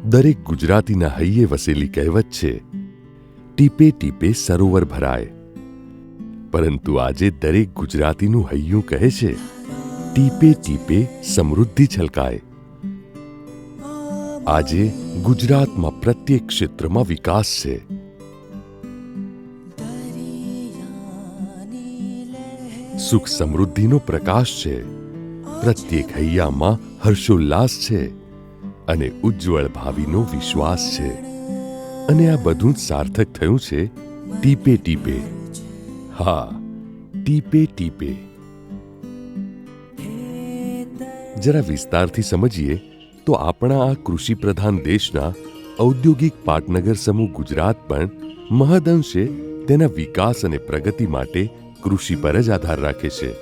દરેક ગુજરાતીના હૈયે વસેલી કહેવત છે, ટીપે ટીપે સરોવર ભરાય. પરંતુ આજે દરેક ગુજરાતીનું હૈયું કહે છે, ટીપે ટીપે સમૃદ્ધિ છલકાય. આજે ગુજરાતમાં પ્રત્યેક ક્ષેત્રમાં વિકાસ છે. સુખ સમૃદ્ધિનો પ્રકાશ છે. પ્રત્યેક હૈયામાં હર્ષોલ્લાસ છે અને ઉજ્જવળ ભાવિનો વિશ્વાસ છે. અને આ બધું જ સાર્થક થયું છે ટીપે ટીપે. હા, ટીપે ટીપે. જરા વિસ્તારથી સમજીએ તો આપણા આ કૃષિ પ્રધાન દેશના ઔદ્યોગિક પાટનગર સમૂહ ગુજરાત પણ મહદઅંશે તેના વિકાસ અને પ્રગતિ માટે કૃષિ પર જ આધાર રાખે છે.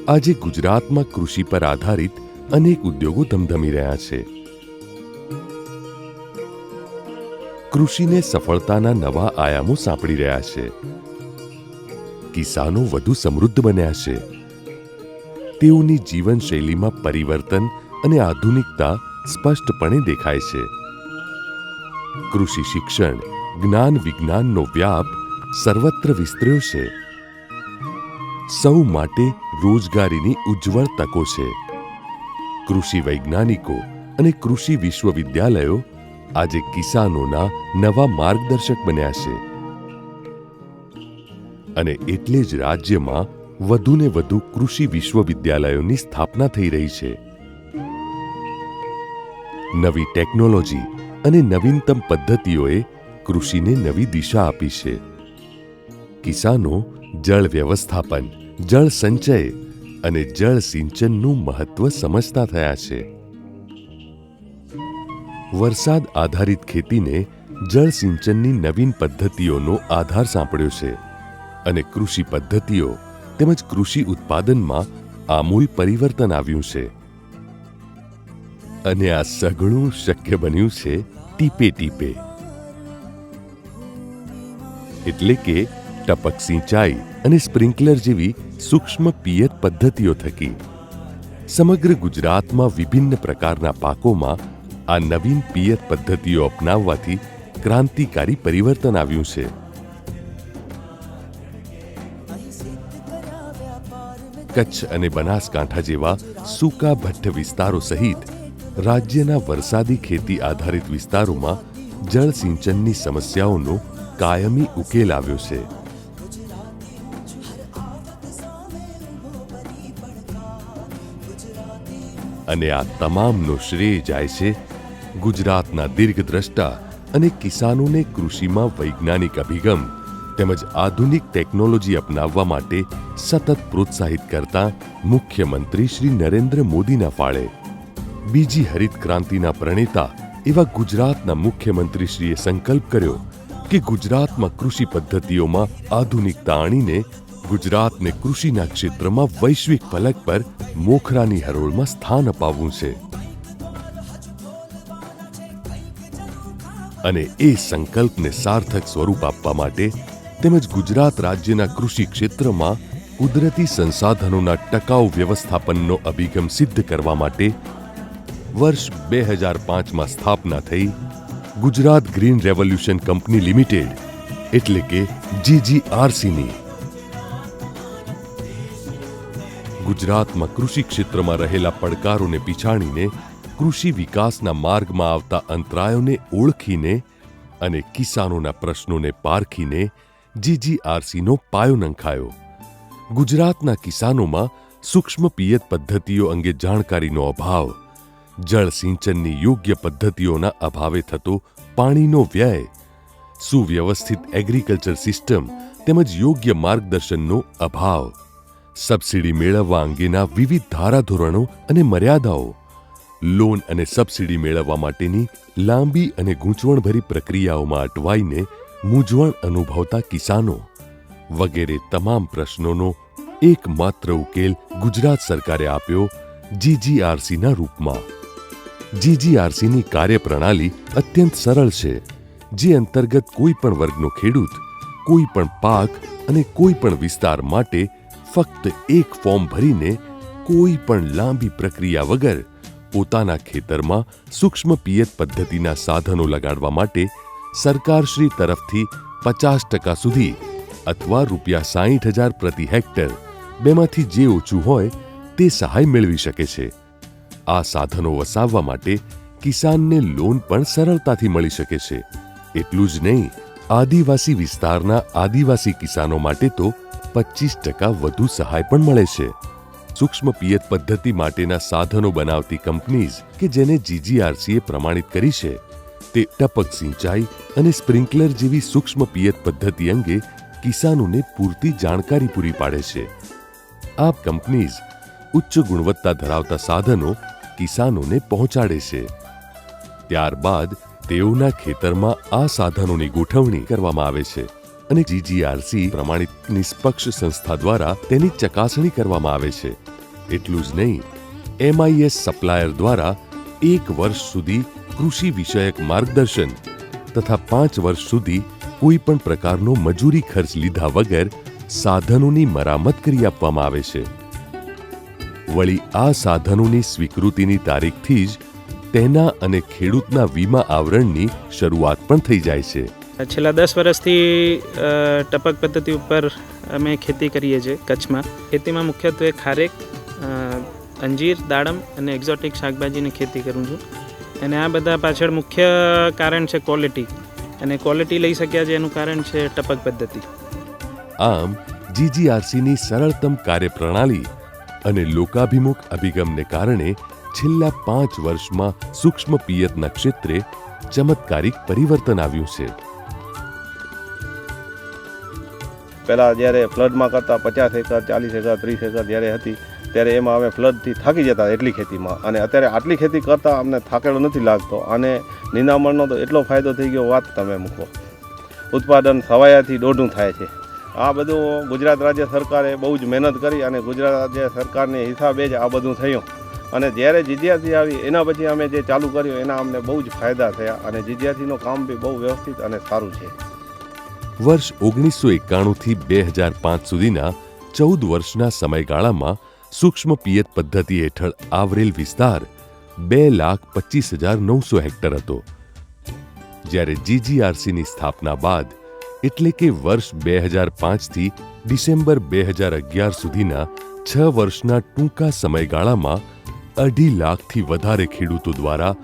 આજે ગુજરાતમાં કૃષિ પર આધારિત અનેક ઉદ્યોગો ધમધમી રહ્યા છે. કૃષિને સફળતાના નવા આયામો સાંપડી રહ્યા છે. કિસાનો વધુ સમૃદ્ધ બન્યા છે. તેઓની જીવનશૈલીમાં પરિવર્તન અને આધુનિકતા સ્પષ્ટપણે દેખાય છે. કૃષિ શિક્ષણ, જ્ઞાન વિજ્ઞાનનો વ્યાપ સર્વત્ર વિસ્તર્યો છે. સૌ માટે રોજગારીની ઉજ્જવળ તકો છે. કૃષિ વૈજ્ઞાનિકો અને કૃષિ વિશ્વવિદ્યાલયો આજે કિસાનોના નવા માર્ગદર્શક બન્યા છે. અને એટલે જ રાજ્યમાં વધુને વધુ કૃષિ વિશ્વવિદ્યાલયોની સ્થાપના થઈ રહી છે. નવી ટેકનોલોજી અને નવીનતમ પદ્ધતિઓએ કૃષિને નવી દિશા આપી છે. કિસાનો જળ વ્યવસ્થાપન, જળ સંચય અને જળ સિંચનનું મહત્વ સમજતા થયા છે. વરસાદ આધારિત ખેતીને જળ સિંચનની નવીન પદ્ધતિઓનો આધાર સાંપડ્યો છે અને કૃષિ પદ્ધતિઓ તેમજ કૃષિ ઉત્પાદનમાં આમૂલ પરિવર્તન આવ્યું છે. અને આ સઘળું શક્ય બન્યું છે ટીપે ટીપે. એટલે કે ટપક સિંચાઈ અને સ્પ્રિંકલર જેવી સૂક્ષ્મ પિયત પદ્ધતિઓ થકી સમગ્ર ગુજરાતમાં વિભિન્ન પ્રકારના પાકોમાં આ નવીન પિયત પદ્ધતિઓ અપનાવવાથી ક્રાંતિકારી પરિવર્તન આવ્યું છે. કચ્છ અને બનાસકાંઠા જેવા સૂકા ભઠ્ઠ વિસ્તારો સહિત રાજ્યના વરસાદી ખેતી આધારિત વિસ્તારોમાં જળ સિંચનની સમસ્યાઓનો કાયમી ઉકેલ આવ્યો છે. અને આ તમામનો શ્રેય જાય છે ગુજરાતના દીર્ઘદ્રષ્ટા અને કિસાનોને કૃષિમાં વૈજ્ઞાનિક અભિગમ તેમજ આધુનિક ટેકનોલોજી અપનાવવા માટે સતત પ્રોત્સાહિત કરતા મુખ્યમંત્રી શ્રી નરેન્દ્ર મોદીના ફાળે. બીજી હરિત ક્રાંતિના પ્રણેતા એવા ગુજરાતના મુખ્યમંત્રીશ્રીએ સંકલ્પ કર્યો કે ગુજરાતમાં કૃષિ પદ્ધતિઓમાં આધુનિકતા આણીને ગુજરાતને કૃષિના ક્ષેત્રમાં વૈશ્વિક ફલક પર મોખરાની હરોળમાં સ્થાન અપાવવું છે. અને એ સંકલ્પને સાર્થક સ્વરૂપ આપવા માટે તેમજ ગુજરાત રાજ્યના કૃષિ ક્ષેત્રમાં કુદરતી સંસાધનોના ટકાઉ વ્યવસ્થાપનનો અભિગમ સિદ્ધ કરવા માટે વર્ષ 2005માં સ્થાપના થઈ Gujarat green revolution company limited એટલે કે GGRCની. ગુજરાતમાં કૃષિ ક્ષેત્રમાં રહેલા પડકારોને પીછાણીને કૃષિ વિકાસના માર્ગમાં આવતા અંતરાયોને ઓળખીને અને કિસાનોના પ્રશ્નોને પારખીને GGRCનો પાયો નંખાયો. ગુજરાતના કિસાનોમાં સૂક્ષ્મ પિયત પદ્ધતિઓ અંગે જાણકારીનો અભાવ, જળ સિંચનની યોગ્ય પદ્ધતિઓના અભાવે થતો પાણીનો વ્યય, સુવ્યવસ્થિત એગ્રીકલ્ચર સિસ્ટમ તેમજ યોગ્ય માર્ગદર્શનનો અભાવ, સબસિડી મેળવવા અંગેના વિવિધ ધારાધોરણો અને મર્યાદાઓ, લોન અને સબસિડી મેળવવા માટેની લાંબી અને ગૂંચવણભરી પ્રક્રિયાઓમાં અટવાઈને મૂંઝવણ અનુભવતા કિસાનો વગેરે તમામ પ્રશ્નોનો એકમાત્ર ઉકેલ ગુજરાત સરકારે આપ્યો GGRCના રૂપમાં. GGRCની કાર્યપ્રણાલી અત્યંત સરળ છે, જે અંતર્ગત કોઈ પણ વર્ગનો ખેડૂત કોઈ પણ પાક અને કોઈ પણ વિસ્તાર માટે ફક્ત એક ફોર્મ ભરીને કોઈ પણ લાંબી પ્રક્રિયા વગર પોતાના ખેતરમાં સૂક્ષ્મ પિયત પદ્ધતિના સાધનો લગાડવા માટે સરકારશ્રી તરફથી 50% સુધી અથવા ₹60,000 પ્રતિ હેક્ટર બેમાંથી જે ઓછું હોય તે સહાય મેળવી શકે છે. આ સાધનો વસાવવા માટે કિસાનને લોન પણ સરળતાથી મળી શકે છે. એટલું જ નહીં, આદિવાસી વિસ્તારના આદિવાસી કિસાનો માટે તો 25% વધુ સહાય પણ મળે છે. સૂક્ષ્મ પિયત પદ્ધતિ માટેના સાધનો બનાવતી કંપનીઝ કે જેને GGRCએ પ્રમાણિત કરી છે તે ટપક સિંચાઈ અને સ્પ્રિંકલર જેવી સૂક્ષ્મ પિયત પદ્ધતિ અંગે કિસાનોને પૂરતી જાણકારી પૂરી પાડે છે. આ કંપનીઝ ઉચ્ચ ગુણવત્તા ધરાવતા સાધનો કિસાનોને પહોંચાડે છે. ત્યારબાદ તેઓના ખેતરમાં આ સાધનોની ગોઠવણી કરવામાં આવે છે અને GGRC પ્રમાણિત નિષ્પક્ષ સંસ્થા દ્વારા તેની ચકાસણી કરવામાં આવે છે. એટલું જ નહીં, MIS સપ્લાયર દ્વારા 1 વર્ષ સુધી કૃષિ વિષયક માર્ગદર્શન તથા 5 વર્ષ સુધી કોઈ પણ પ્રકારનો મજૂરી ખર્ચ લીધા વગર સાધનોની મરામત કરી આપવામાં આવે છે. વળી આ સાધનોની સ્વીકૃતિની તારીખથી જ તેના અને ખેડૂતના વીમા આવરણની શરૂઆત પણ થઈ જાય છે. છેલ્લા 10 વર્ષથી ટપક પદ્ધતિ ઉપર અમે ખેતી કરીએ છીએ કચ્છમાં. ખેતીમાં મુખ્યત્વે ખારેક, અંજીર, દાડમ અને એક્ઝોટિક શાકભાજીની ખેતી કરું છું. અને આ બધા પાછળ મુખ્ય કારણ છે ક્વોલિટી, અને ક્વોલિટી લઈ શક્યા છે એનું કારણ છે ટપક પદ્ધતિ. આમ GGRCની સરળતમ કાર્યપ્રણાલી અને લોકાભિમુખ અભિગમને કારણે છેલ્લા 5 વર્ષમાં સૂક્ષ્મ પિયતના ક્ષેત્રે ચમત્કારિક પરિવર્તન આવ્યું છે. પહેલાં જ્યારે ફ્લડમાં કરતાં 50 એકર, 40 એકર, 30 એકર જ્યારે હતી ત્યારે એમાં અમે ફ્લડથી થાકી જતા એટલી ખેતીમાં, અને અત્યારે આટલી ખેતી કરતાં અમને થાકેલો નથી લાગતો. અને નિંદામણનો તો એટલો ફાયદો થઈ ગયો, વાત તમે મૂકો. ઉત્પાદન સવાયાથી દોઢું થાય છે. આ બધું ગુજરાત રાજ્ય સરકારે બહુ જ મહેનત કરી અને ગુજરાત રાજ્ય સરકારની હિસાબે જ આ બધું થયું. અને જ્યારે GGRC આવી એના પછી અમે જે ચાલુ કર્યું એના અમને બહુ જ ફાયદા થયા, અને GGRCનું કામ બી બહુ વ્યવસ્થિત અને સારું છે. વર્ષ 1991થી 2005 સુધીના 14 વર્ષના સમયગાળામાં સૂક્ષ્મ પિયત પદ્ધતિ હેઠળ આવરેલ વિસ્તાર 2,25,900 હેક્ટર હતો. જ્યારે GGRCની સ્થાપના બાદ એટલે કે વર્ષ 2005થી ડિસેમ્બર 2011 સુધીના 6 વર્ષના ટૂંકા સમયગાળામાં 2.5 લાખથી વધારે ખેડૂતો દ્વારા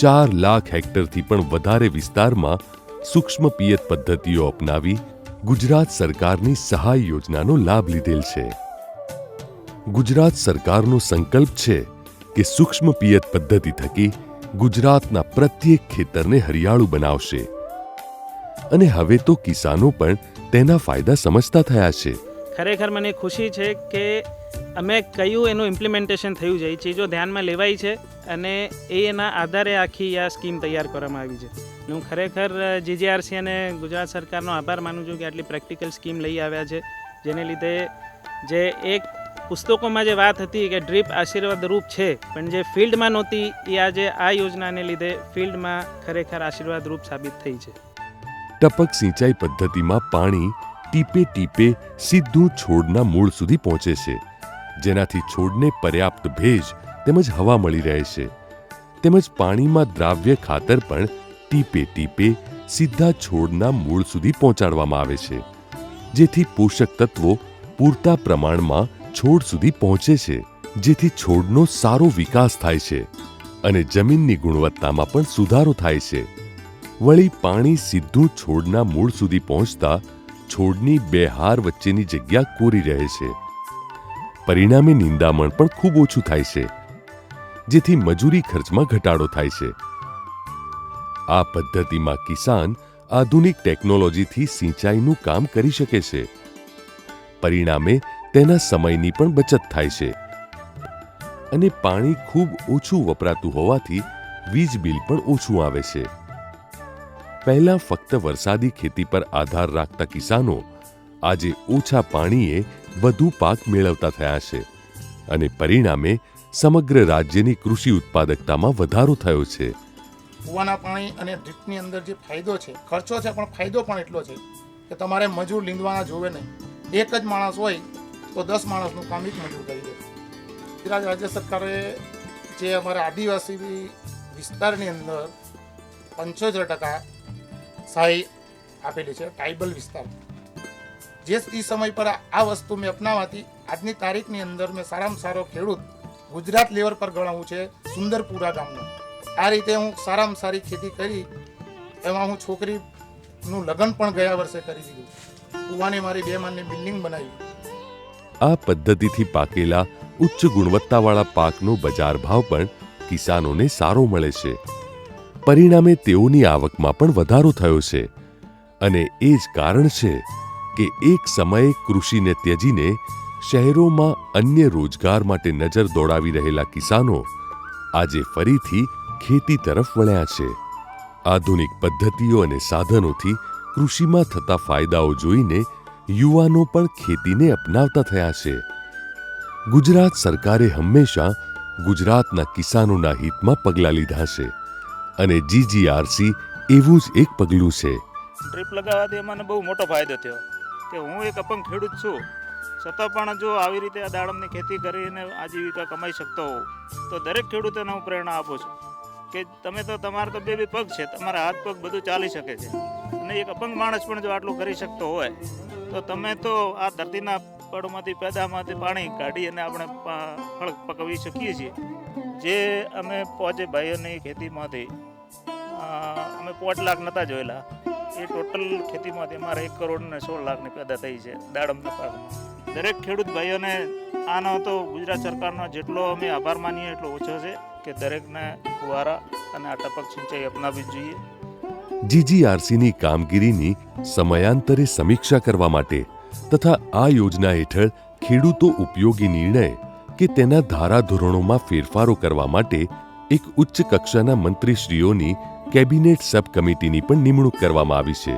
4 લાખ હેક્ટરથી પણ વધારે વિસ્તારમાં સૂક્ષ્મ પિયત પદ્ધતિઓ અપનાવી ગુજરાત સરકારની સહાય યોજનાનો લાભ લીધેલ છે. ગુજરાત સરકારનો સંકલ્પ છે કે સૂક્ષ્મ પિયત પદ્ધતિ થકી ગુજરાતના પ્રત્યેક ખેતરને હરિયાળું બનાવશે. અને હવે તો કિસાનો પણ તેના ફાયદા સમજતા થયા છે. ખરેખર મને ખુશી છે કે અમે કયું એનું ઇમ્પ્લિમેન્ટેશન થયું છે, એ ચીજો ધ્યાનમાં લેવાઈ છે અને એના આધારે આખી આ સ્કીમ તૈયાર કરવામાં આવી છે. હું ખરેખર GGRC અને ગુજરાત સરકારનો આભાર માનું છું કે આટલી પ્રેક્ટિકલ સ્કીમ લઈ આવ્યા છે, જેને લીધે જે એક પુસ્તકોમાં જે વાત હતી કે ડ્રીપ આશીર્વાદરૂપ છે, પણ જે ફિલ્ડમાં નહોતી એ આજે આ યોજનાને લીધે ફિલ્ડમાં ખરેખર આશીર્વાદરૂપ સાબિત થઈ છે. ટપક સિંચાઈ પદ્ધતિમાં પાણી ટીપે ટીપે સીધું છોડના મૂળ સુધી પહોંચે છે, જેનાથી છોડને પર્યાપ્ત ભેજ તેમજ હવા મળી રહે છે. તેમજ પાણીમાં દ્રાવ્ય ખાતર પણ ટીપે ટીપે સીધા છોડના મૂળ સુધી પહોંચાડવામાં આવે છે, જેથી પોષક તત્વો પૂરતા પ્રમાણમાં છોડ સુધી પહોંચે છે, જેથી છોડનો સારો વિકાસ થાય છે અને જમીનની ગુણવત્તામાં પણ સુધારો થાય છે. વળી પાણી સીધું છોડના મૂળ સુધી પહોંચતા છોડની 2 હાર વચ્ચેની જગ્યા કોરી રહે છે. પરિણામે નિંદામણ પણ ખૂબ ઓછું થાય છે, જેથી મજૂરી ખર્ચમાં ઘટાડો થાય છે. આ પદ્ધતિમાં કિસાન આધુનિક ટેકનોલોજીથી સિંચાઈનું કામ કરી શકે છે. પરિણામે તેના સમયની પણ બચત થાય છે અને પાણી ખૂબ ઓછું વપરાતું હોવાથી વીજ બિલ પણ ઓછું આવે છે. પહેલા ફક્ત વરસાદી ખેતી પર આધાર રાખતા કિસાનો આજે ઓછા પાણીએ વધુ પાક મેળવતા થયા છે અને પરિણામે સમગ્ર રાજ્યની કૃષિ ઉત્પાદકતામાં વધારો થયો છે. કૂવાના પાણી અને ડ્રીપની અંદર જે ફાયદો છે, ખર્ચો છે પણ ફાયદો પણ એટલો છે કે તમારે મજૂર લીંદવાના જોવે નહીં. એક જ માણસ હોય તો 10 માણસનું કામ એક મજૂર કરી દે. ગુજરાત રાજ્ય સરકારે જે અમારા આદિવાસી વિસ્તારની અંદર 75% સહાય આપેલી છે, ટ્રાઇબલ વિસ્તાર. જે એ સમય પર આ વસ્તુ મેં અપનાવવાથી આજની તારીખની અંદર મેં સારામાં સારો ખેડૂત ગુજરાત લેવલ પર ગણાવું છે સુંદરપુરા ગામનો. આ રીતે હું સારામાં સારી ખેતી કરી, એમાં હું છોકરીનું લગ્ન પણ ગયા વર્ષે કરી દીધું. કુવાની મારી 2 માળની બિલ્ડિંગ બનાવી. આ પદ્ધતિથી પાકેલા ઉચ્ચ ગુણવત્તાવાળા પાકનો બજાર ભાવ પણ કિસાનોને સારો મળે છે. પરિણામે તેઓની આવકમાં પણ વધારો થયો છે. અને એ જ કારણ છે કે એક સમયે કૃષિને ત્યજીને શહેરોમાં અન્ય રોજગાર માટે નજર દોડાવી રહેલા કિસાનો આજે ફરીથી ખેતી તરફ વળ્યા છે. આધુનિક પદ્ધતિઓ અને સાધનોથી કૃષિમાં થતા ફાયદાઓ જોઈને યુવાનો પણ ખેતીને અપનાવતા થયા છે. ગુજરાત સરકારે હંમેશા ગુજરાતના કિસાનોના હિતમાં પગલાં લીધા છે અને જીજીઆરસી એવું જ એક પગલું છે. ડ્રીપ લગાવવાથી મને બહુ મોટો ફાયદો થયો કે હું એક અપંગ ખેડૂત છું, છતાં પણ જો આવી રીતે આ દાડમની ખેતી કરીને આજીવિકા કમાઈ શકતો હોઉં તો દરેક ખેડૂતોને હું પ્રેરણા આપું છું કે તમે તો તમારા તો 2 પગ છે, તમારા હાથ પગ બધું ચાલી શકે છે, અને એક અપંગ માણસ પણ જો આટલું કરી શકતો હોય તો તમે તો આ ધરતીના પડમાંથી પેદામાંથી પાણી કાઢી અને આપણે ફળ પકવી શકીએ છીએ. જે અમે 5 ભાઈઓની ખેતીમાંથી અમે 5 લાખ નહોતા જોયેલા, એ ટોટલ ખેતીમાંથી અમારે 1 કરોડ ને 16 લાખની પેદા થઈ છે દાડમના પાકમાં. દરેક ખેડૂત ભાઈઓને આનો તો ગુજરાત સરકારનો જેટલો અમે આભાર માનીએ એટલો ઓછો છે કે દરેકને ફુવારા અને આ ટપક સિંચાઈ અપનાવવી જોઈએ. જીજીઆરસીની કામગીરીની સમયાંતરે સમીક્ષા કરવા માટે તથા આ યોજના હેઠળ ખેડૂતો ઉપયોગી નિર્ણય કે તેના ધારાધોરણોમાં ફેરફારો કરવા માટે એક ઉચ્ચ કક્ષાના મંત્રીશ્રીઓની કેબિનેટ સબ કમિટીની પણ નિમણૂક કરવામાં આવી છે.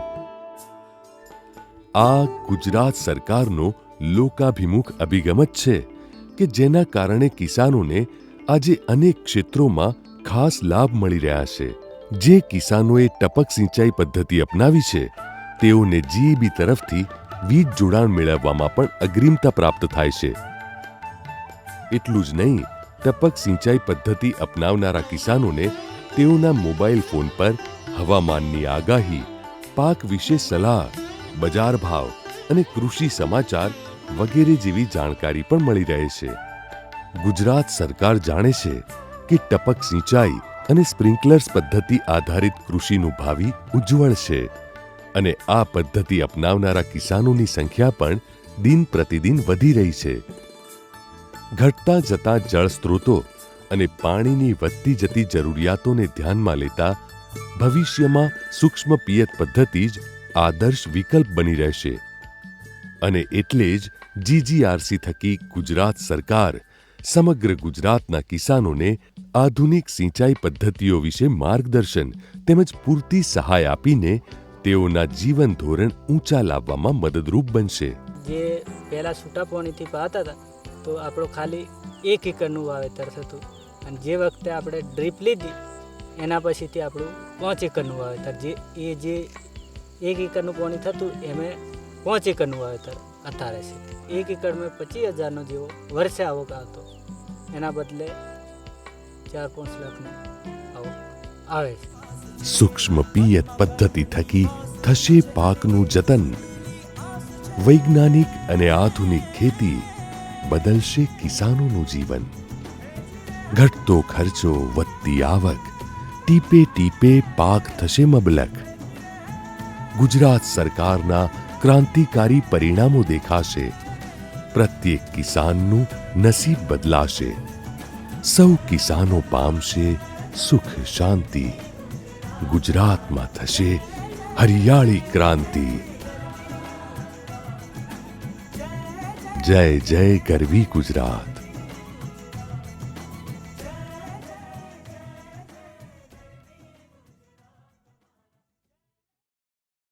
આ ગુજરાત સરકારનો લોકાભિમુખ અભિગમ જ છે કે જેના કારણે કિસાનોને આજે અનેક ક્ષેત્રોમાં ખાસ લાભ મળી રહ્યા છે. જે કિસાનોએ ટપક સિંચાઈ પદ્ધતિ અપનાવી છે તેઓને જીઈબી તરફથી વીજ જોડાણ મેળવવામાં પણ અગ્રિમતા પ્રાપ્ત થાય છે. એટલું જ નહીં, ટપક સિંચાઈ પદ્ધતિ અપનાવનારા કિસાનોને તેઓના મોબાઈલ ફોન પર હવામાનની આગાહી, પાક વિશે સલાહ, બજાર ભાવ અને કૃષિ સમાચાર વગેરે જેવી જાણકારી પણ મળી રહે છે. ગુજરાત સરકાર જાણે છે કે ટપક સિંચાઈ અને સ્પ્રિંકલર્સ પદ્ધતિ આધારિત કૃષિનું ભાવિ ઉજ્જવળ છે અને આ પદ્ધતિ અપનાવનારા કિસાનોની સંખ્યા પણ દિન પ્રતિદિન વધી રહી છે. ઘટતા જતા જળ સ્ત્રોતો અને પાણીની વધતી જતી જરૂરિયાતોને ધ્યાનમાં લેતા ભવિષ્યમાં સૂક્ષ્મ પિયત પદ્ધતિ જ આદર્શ વિકલ્પ બની રહેશે. અને એટલે જ જીજીઆરસી થકી ગુજરાત સરકાર સમગ્ર ગુજરાતના કિસાનોને આધુનિક સિંચાઈ પદ્ધતિઓ વિશે માર્ગદર્શન તેમજ પૂરતી સહાય આપીને તેઓના જીવન ધોરણ ઊંચા લાવવામાં મદદરૂપ બનશે. જે પહેલાં છૂટા પાણીથી પાતા હતા તો આપણો ખાલી 1 એકરનું વાવેતર થતું, અને જે વખતે આપણે ડ્રીપ લીધી એના પછીથી આપણું 5 એકરનું વાવેતર, જે 1 એકરનું પાણી થતું એમે 5 એકરનું વાવેતર અત્યારે છે. 1 એકરમાં 25,000નો જેવો વર્ષે આવક આવતો, એના બદલે 4-5 લાખનો આવક આવે છે. સૂક્ષ્મ પિયત પદ્ધતિ થકી થશે પાકનું જતન. વૈજ્ઞાનિક અને આધુનિક ખેતી બદલશે કિસાનોનું જીવન. ઘટતો ખર્ચો, વધતી આવક, ટીપે ટીપે પાક થશે મબલક. ગુજરાત સરકારના ક્રાંતિકારી પરિણામો દેખાશે. પ્રત્યેક કિસાનનું નસીબ બદલાશે. સૌ કિસાનો પામશે સુખ શાંતિ. ગુજરાતમાં થશે હરિયાળી ક્રાંતિ. જય જય ગરવી ગુજરાત.